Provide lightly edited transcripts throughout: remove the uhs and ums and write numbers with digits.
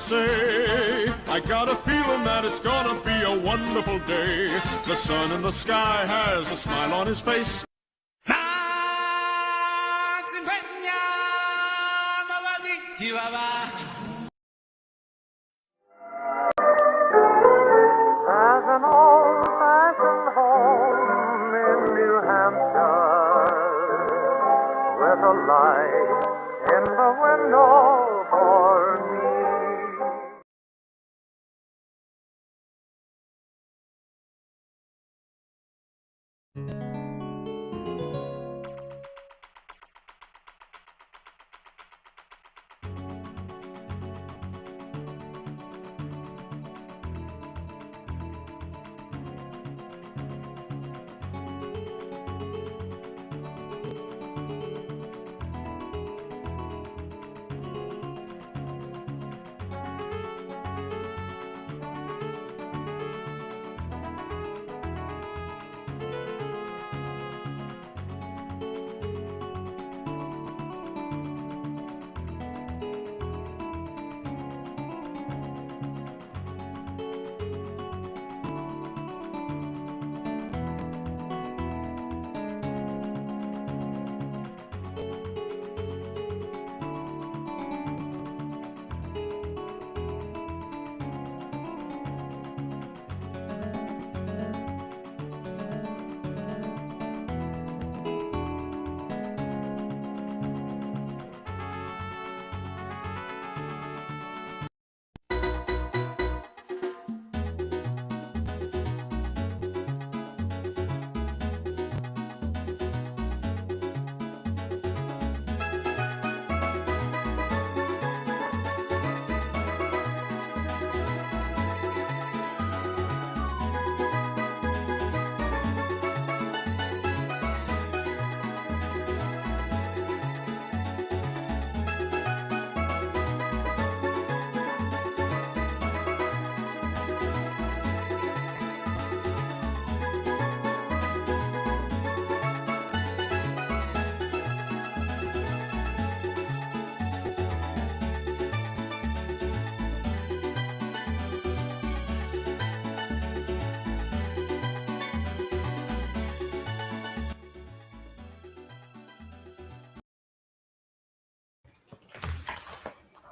say, I got a feeling that it's gonna be a wonderful day. The sun in the sky has a smile on his face. There's an old-fashioned home in New Hampshire with a light in the window for me.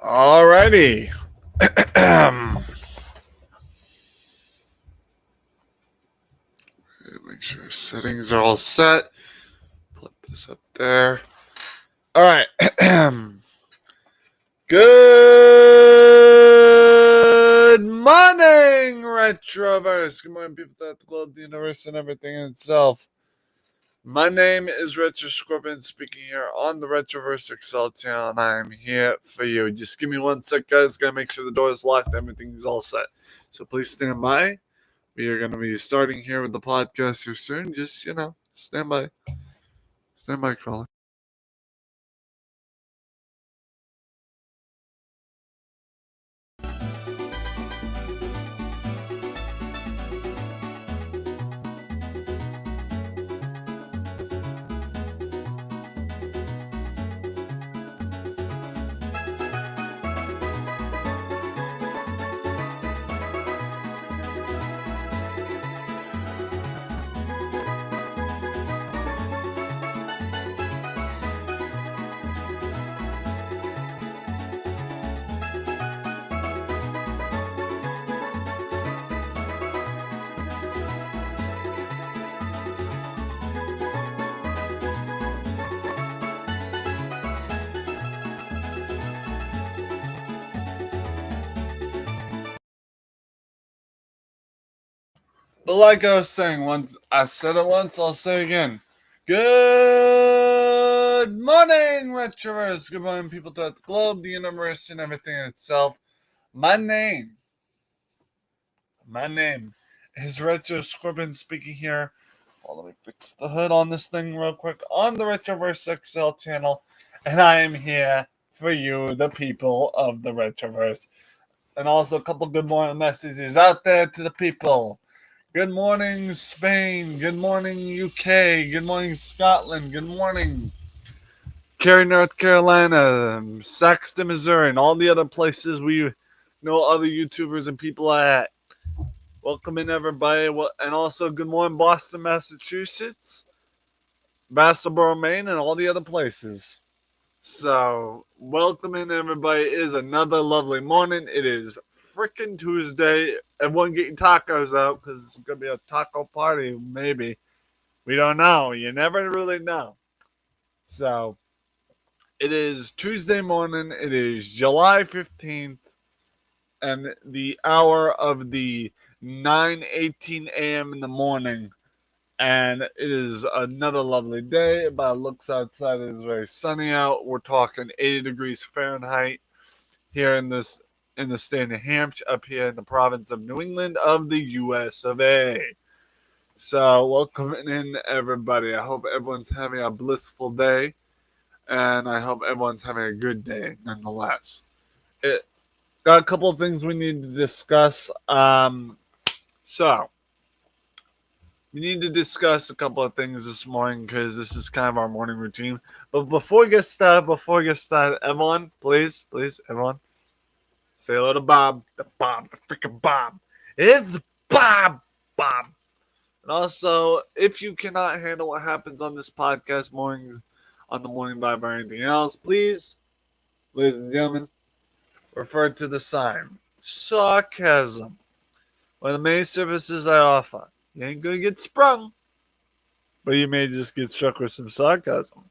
Alrighty. Make sure settings are all set. Put this up there. All right. Good morning, Retroverse. Good morning, people throughout the globe, the universe, and everything in itself. My name is Retro Scorpion, speaking here on the Retroverse Excel channel, and I am here for you. Just give me 1 sec, guys. Gotta make sure the door is locked. Everything's all set. So please stand by. We are going to be starting here with the podcast here soon. Just, stand by. Stand by, caller. But like I was saying, once I said it once, I'll say it again. Good morning, Retroverse. Good morning, people throughout the globe, the universe, and everything in itself. My name is Retro Scorpion, speaking here. Let me fix the hood on this thing real quick on the Retroverse XL channel, and I am here for you, the people of the Retroverse. And also a couple good morning messages out there to the people. Good morning, Spain. Good morning, UK. Good morning, Scotland. Good morning, Cary, North Carolina, Saxton, Missouri, and all the other places we no other YouTubers and people like that. Welcome in, everybody. And also, good morning, Boston, Massachusetts, Bassboro, Maine, and all the other places. So, welcome in, everybody. It is another lovely morning. It is freaking Tuesday. Everyone getting tacos out because it's going to be a taco party, maybe. We don't know. You never really know. So, it is Tuesday morning. It is July 15th. And the hour of the 9:18 a.m. in the morning. And it is another lovely day. By the looks outside, it is very sunny out. We're talking 80 degrees Fahrenheit here in the state of New Hampshire, up here in the province of New England of the US of A. So welcome in, everybody. I hope everyone's having a blissful day, and I hope everyone's having a good day nonetheless. Got a couple of things we need to discuss. So we need to discuss a couple of things this morning because this is kind of our morning routine. But before we get started, everyone, please, everyone, say hello to Bob, the freaking Bob. It's Bob. And also, if you cannot handle what happens on this podcast mornings, on the morning vibe or anything else, please, ladies and gentlemen, refer to the sign. Sarcasm. One of the main services I offer. You ain't gonna get sprung, but you may just get struck with some sarcasm.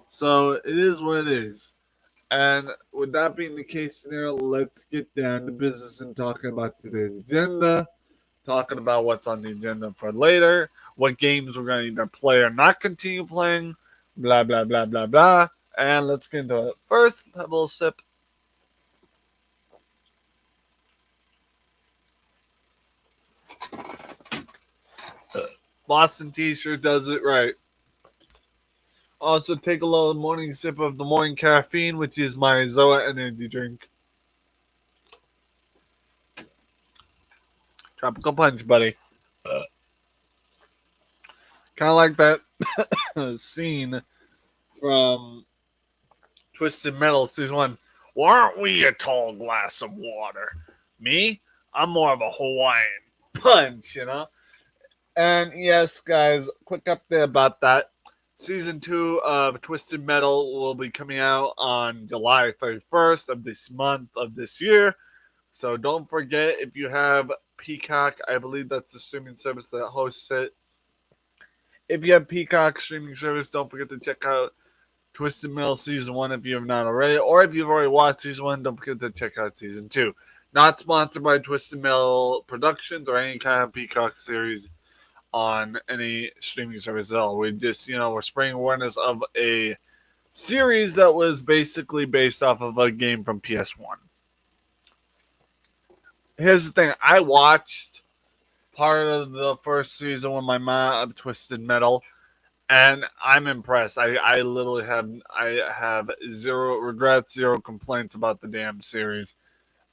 So it is what it is. And with that being the case scenario, let's get down to business and talking about today's agenda, talking about what's on the agenda for later, what games we're going to either play or not continue playing, blah, blah, blah, blah, blah. And let's get into it. First, have a little sip. Boston t-shirt does it right. Also, take a little morning sip of the morning caffeine, which is my Zoa energy drink. Tropical punch, buddy. Kind of like that scene from Twisted Metal Season 1. Why aren't we a tall glass of water? Me? I'm more of a Hawaiian punch, you know? And yes, guys, quick update about that. Season 2 of Twisted Metal will be coming out on July 31st of this month of this year. So don't forget, if you have Peacock, I believe that's the streaming service that hosts it. If you have Peacock streaming service, don't forget to check out Twisted Metal Season 1 if you have not already. Or if you've already watched Season 1, don't forget to check out Season 2. Not sponsored by Twisted Metal Productions or any kind of Peacock series on any streaming service at all. We just, we're spreading awareness of a series that was basically based off of a game from PS1. Here's the thing. I watched part of the first season with my mom of Twisted Metal, and I'm impressed. I literally have zero regrets, zero complaints about the damn series.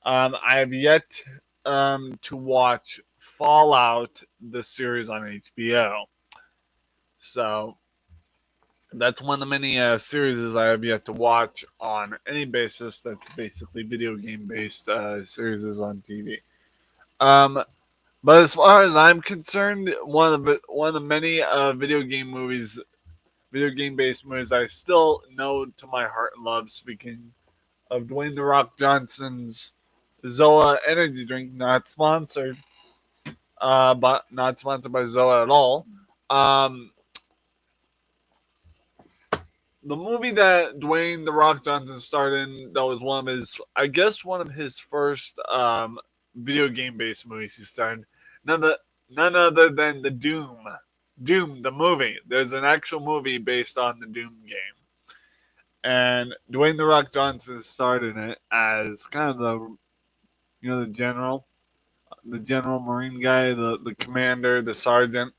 I have yet to watch Fallout, the series on HBO. So that's one of the many series I have yet to watch on any basis that's basically video game based series on TV. But as far as I'm concerned, one of the many video game based movies I still know to my heart and love. Speaking of Dwayne the Rock Johnson's Zoa energy drink, not sponsored, but not sponsored by Zoa at all. The movie that Dwayne the Rock Johnson starred in, that was one of his first video game based movies he starred. None other than the Doom the movie. There's an actual movie based on the Doom game, and Dwayne the Rock Johnson starred in it as kind of the general Marine guy, the commander, the sergeant,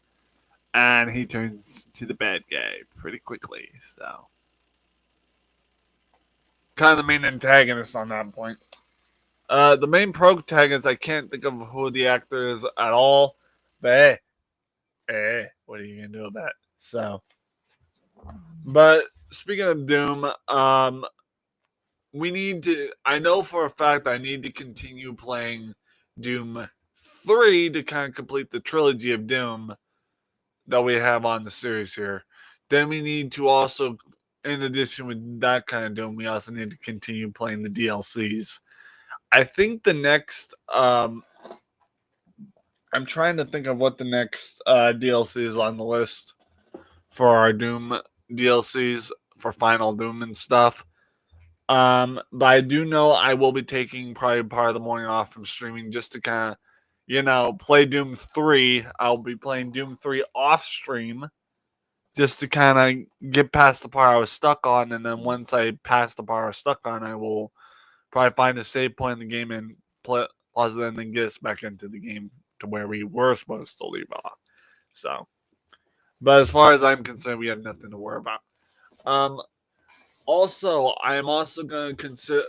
and he turns to the bad guy pretty quickly. So, kind of the main antagonist on that point. The main protagonist, I can't think of who the actor is at all, but hey, what are you gonna do about it? So, but speaking of Doom, I know for a fact I need to continue playing Doom 3 to kind of complete the trilogy of Doom that we have on the series here. Then we need to also, in addition with that kind of Doom, we also need to continue playing the DLCs. I think the next, I'm trying to think of what the next DLC is on the list for our Doom DLCs for Final Doom and stuff. But I do know I will be taking probably part of the morning off from streaming just to kind of, play Doom 3. I'll be playing Doom 3 off stream just to kind of get past the part I was stuck on. And then once I pass the part I was stuck on, I will probably find a save point in the game and pause it and then get us back into the game to where we were supposed to leave off. So, but as far as I'm concerned, we have nothing to worry about. Also, I am also going to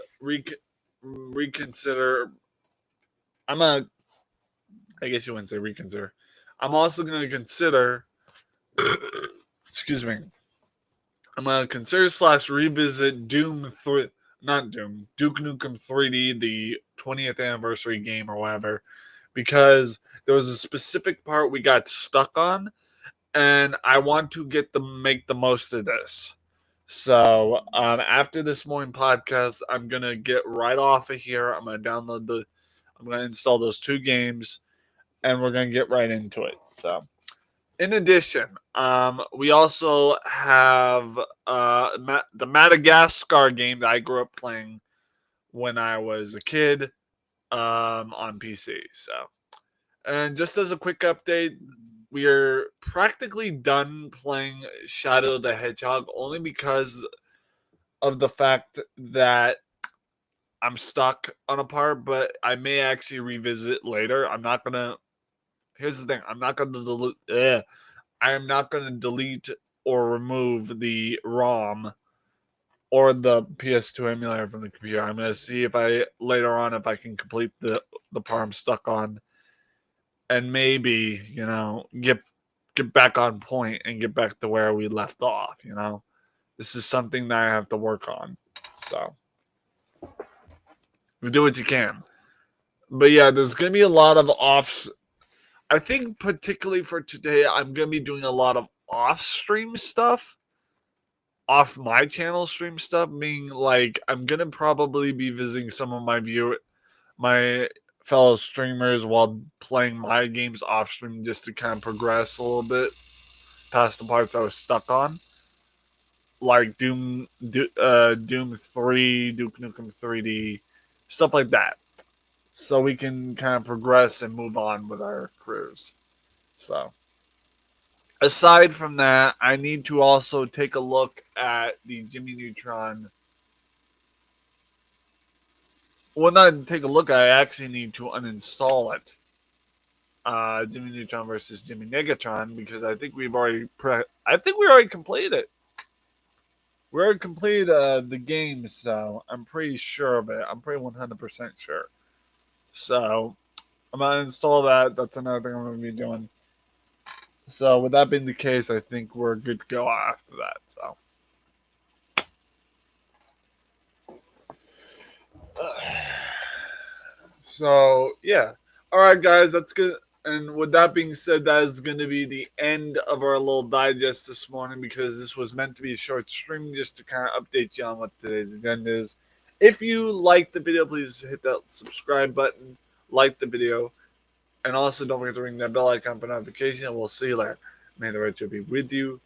reconsider. I guess you wouldn't say reconsider. I'm also going to consider. Excuse me. I'm going to consider / revisit Doom 3. Not Doom. Duke Nukem 3D, the 20th anniversary game or whatever. Because there was a specific part we got stuck on. And I want to make the most of this. So after this morning podcast, I'm gonna get right off of here. I'm gonna install those 2 games, and we're gonna get right into it. So, in addition, we also have the Madagascar game that I grew up playing when I was a kid on PC. So, and just as a quick update, we are practically done playing Shadow the Hedgehog only because of the fact that I'm stuck on a part, but I may actually revisit it later. Here's the thing. I am not gonna delete or remove the ROM or the PS2 emulator from the computer. I'm gonna see if later on if I can complete the part I'm stuck on, and maybe get back on point and get back to where we left off. This is something that I have to work on. So, you do what you can. But yeah, there's going to be a lot of offs. I think particularly for today, I'm going to be doing a lot of off-stream stuff. Off my channel stream stuff. Meaning, like, I'm going to probably be visiting some of my fellow streamers while playing my games off-stream just to kind of progress a little bit past the parts I was stuck on. Like Doom 3, Duke Nukem 3D, stuff like that. So we can kind of progress and move on with our careers. So, aside from that, I need to also take a look at the Jimmy Neutron. Well, not take a look at it, I actually need to uninstall it. Jimmy Neutron versus Jimmy Negatron, because I think we already completed it. We already completed the game, so I'm pretty sure of it. I'm pretty 100% sure. So, I'm going to install that. That's another thing I'm going to be doing. So, with that being the case, I think we're good to go after that. So, yeah. All right, guys, that's good. And with that being said, that is going to be the end of our little digest this morning, because this was meant to be a short stream just to kind of update you on what today's agenda is. If you liked the video, please hit that subscribe button, like the video, and also don't forget to ring that bell icon for notification, and we'll see you later. May the retro be with you.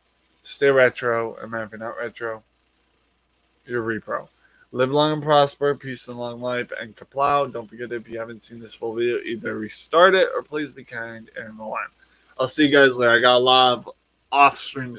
Stay retro, and man, if you're not retro, you're repro. Live long and prosper, peace and long life, and kaplow. Don't forget, if you haven't seen this full video, either restart it or please be kind and rewind. I'll see you guys later. I got a lot of off-stream